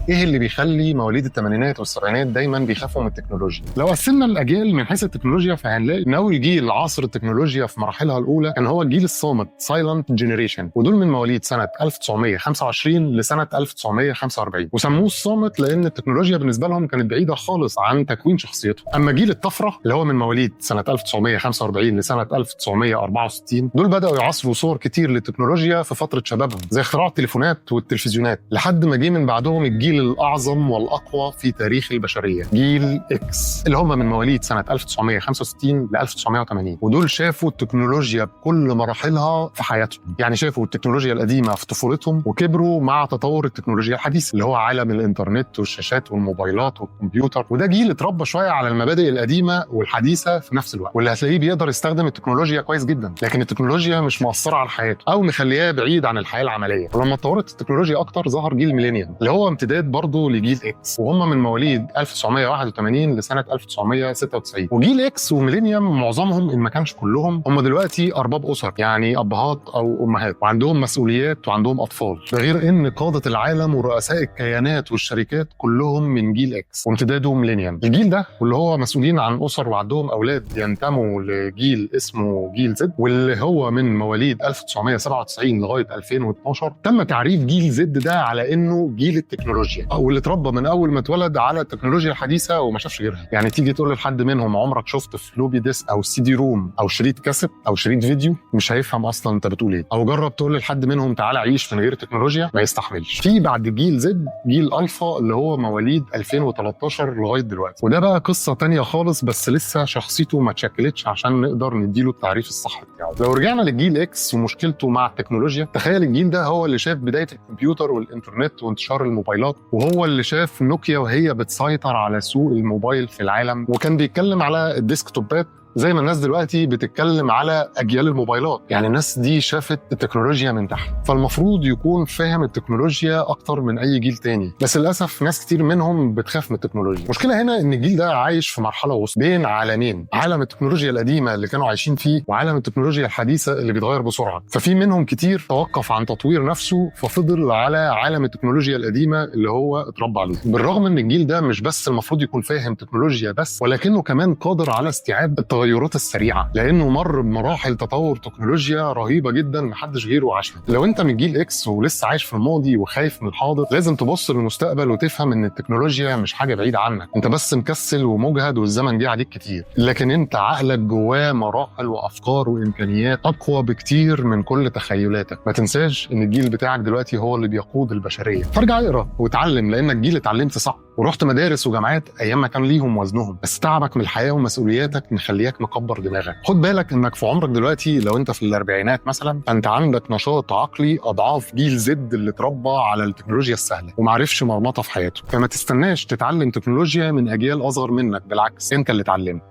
ايه اللي بيخلي مواليد الثمانينات والسبعينات دايما بيخافوا من التكنولوجيا؟ لو قسمنا الاجيال من حيث التكنولوجيا فهنلاقي ان اول جيل عاصر التكنولوجيا في مراحلها الاولى كان هو الجيل الصامت سايلنت جنريشن، ودول من مواليد سنه 1925 لسنه 1945، وسموه الصامت لان التكنولوجيا بالنسبه لهم كانت بعيده خالص عن تكوين شخصيتهم. اما جيل الطفره اللي هو من مواليد سنه 1945 لسنه 1964، دول بداوا يعاصروا صور كتير للتكنولوجيا في فتره شبابهم، زي اختراع التليفونات والتلفزيونات، لحد ما جه من بعدهم الجيل الاعظم والاقوى في تاريخ البشريه، جيل اكس، اللي هم من مواليد سنه 1965 ل 1980، ودول شافوا التكنولوجيا بكل مراحلها في حياتهم. يعني شافوا التكنولوجيا القديمه في طفولتهم وكبروا مع تطور التكنولوجيا الحديثه اللي هو عالم الانترنت والشاشات والموبايلات والكمبيوتر. وده جيل اتربى شويه على المبادئ القديمه والحديثه في نفس الوقت، واللي هتلاقيه بيقدر يستخدم التكنولوجيا كويس جدا، لكن التكنولوجيا مش مؤثره على حياته او مخلياه بعيد عن الحياه العمليه. ولما اتطورت التكنولوجيا اكتر ظهر جيل ميلينيوم اللي هو امتداد برضه لجيل اكس، وهم من مواليد 1981 لسنه 1996. وجيل اكس وميلينيوم معظمهم ان ما كانش كلهم هم دلوقتي ارباب اسر، يعني ابهات او امهات، وعندهم مسؤوليات وعندهم اطفال. ده غير ان قاده العالم ورؤساء الكيانات والشركات كلهم من جيل اكس وامتداده ميلينيوم. الجيل ده واللي هو مسؤولين عن اسر وعندهم اولاد ينتموا لجيل اسمه جيل زد، واللي هو من مواليد 1997 لغايه 2012. تم تعريف جيل زد ده على انه جيل التكنولوجيا، او اللي اتربى من اول ما اتولد على التكنولوجيا الحديثه وما شافش غيرها. يعني تيجي تقول لحد منهم عمرك شفت فلوبي ديسك او سي دي روم او شريط كاسيت او شريط فيديو، مش هيفهم اصلا انت بتقول ايه. او جرب تقول لحد منهم تعالى عيش من غير تكنولوجيا، ما يستحملش. في بعد جيل زد جيل الفا اللي هو مواليد 2013 لغايه دلوقتي، وده بقى قصه تانية خالص، بس لسه شخصيته ما اتشكلتش عشان نقدر نديله التعريف الصح بتاعه. لو رجعنا للجيل اكس ومشكلته مع التكنولوجيا، تخيل الجيل ده هو اللي شاف بدايه الكمبيوتر والانترنت وانتشار الموبايلات، وهو اللي شاف نوكيا وهي بتسيطر على سوق الموبايل في العالم، وكان بيتكلم على الديسكتوبات زي ما الناس دلوقتي بتتكلم على اجيال الموبايلات. يعني الناس دي شافت التكنولوجيا من تحت، فالمفروض يكون فاهم التكنولوجيا اكتر من اي جيل تاني. بس للاسف ناس كتير منهم بتخاف من التكنولوجيا. المشكله هنا ان الجيل ده عايش في مرحله وسط بين عالمين، عالم التكنولوجيا القديمه اللي كانوا عايشين فيه وعالم التكنولوجيا الحديثه اللي بيتغير بسرعه. ففي منهم كتير توقف عن تطوير نفسه ففضل على عالم التكنولوجيا القديمه اللي هو اتربى عليه. بالرغم ان الجيل ده مش بس المفروض يكون فاهم تكنولوجيا بس، ولكنه كمان قادر على استيعاب التغيرات السريعه، لانه مر بمراحل تطور تكنولوجيا رهيبه جدا محدش غيره عاشها. لو انت من جيل اكس ولسه عايش في الماضي وخايف من الحاضر، لازم تبص للمستقبل وتفهم ان التكنولوجيا مش حاجه بعيده عنك، انت بس مكسل ومجهد والزمن جه عليك كتير، لكن انت عقلك جواه مراحل وافكار وامكانيات اقوى بكتير من كل تخيلاتك. ما تنساش ان الجيل بتاعك دلوقتي هو اللي بيقود البشريه. فارجع اقرا واتعلم، لانك جيل اتعلمت صح ورحت مدارس وجامعات ايام ما كان ليهم وزنهم، بس تعبك من الحياه ومسؤولياتك مخلياك مكبر دماغك. خد بالك انك في عمرك دلوقتي لو انت في الاربعينات مثلا، فانت عندك نشاط عقلي اضعاف جيل زد اللي اتربى على التكنولوجيا السهله ومعرفش مرمطه في حياته. فما تستناش تتعلم تكنولوجيا من اجيال اصغر منك، بالعكس انت اللي اتعلمت.